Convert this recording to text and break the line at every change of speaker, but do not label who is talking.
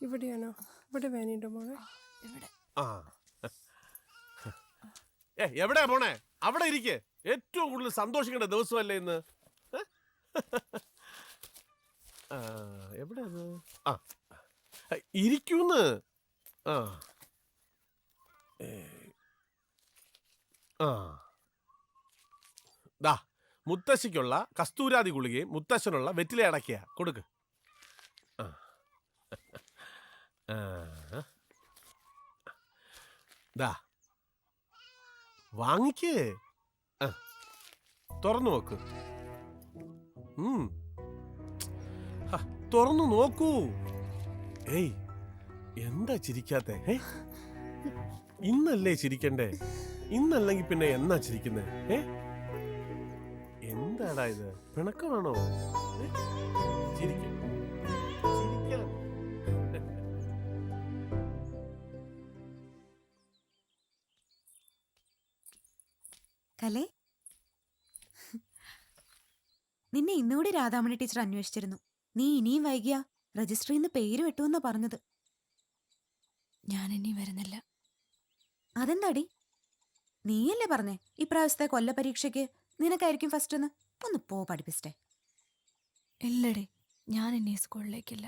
ഇവിടെയാണോ? ഇവിടെ വേനയുണ്ടോ മോളെ?
ഇവിടെ
ആ എവിടെയാ പോണേ? അവിടെ ഇരിക്കേ. ഏറ്റവും കൂടുതൽ സന്തോഷിക്കേണ്ട ദിവസമല്ലേ ഇന്ന്? എവിടെ ആ ഇരിക്കൂന്ന്. ആ ആ ദാ മുത്തശ്ശിക്കുള്ള കസ്തൂരാതി ഗുളികയും മുത്തശ്ശനുള്ള വെറ്റില അടക്കിയ കൊടുക്ക്. ദാ വാങ്ങിക്കേ. തുറന്നു നോക്ക്. തുറന്നു നോക്കൂ. ഏയ് എന്താ ചിരിക്കാത്തെ? ഇന്നല്ലേ ചിരിക്കണ്ടേ? ഇന്നല്ലെങ്കിൽ പിന്നെ എന്നാ ചിരിക്കുന്നേ? എന്താടാ ഇത്? പിണക്കമാണോ? ചിരിക്കും. ചിരിക്കാം.
കലേ, നിന്നെ ഇന്നുകൂടി രാധാമണി ടീച്ചർ അന്വേഷിച്ചിരുന്നു. നീ ഇനിയും വൈകിയ രജിസ്ട്രിയിൽ നിന്ന് പേര് വെട്ടുമെന്നാ പറഞ്ഞത്.
ഞാൻ ഇനി വരുന്നില്ല.
അതെന്താടി? നീയല്ലേ പറഞ്ഞേ ഇപ്രാവശ്യത്തെ കൊല്ല പരീക്ഷയ്ക്ക് നിനക്കായിരിക്കും ഫസ്റ്റ് എന്ന്? ഒന്ന് പോ പഠിപ്പിസ്റ്റേ.
ഇല്ലടി, ഞാൻ ഇനി സ്കൂളിലേക്കില്ല.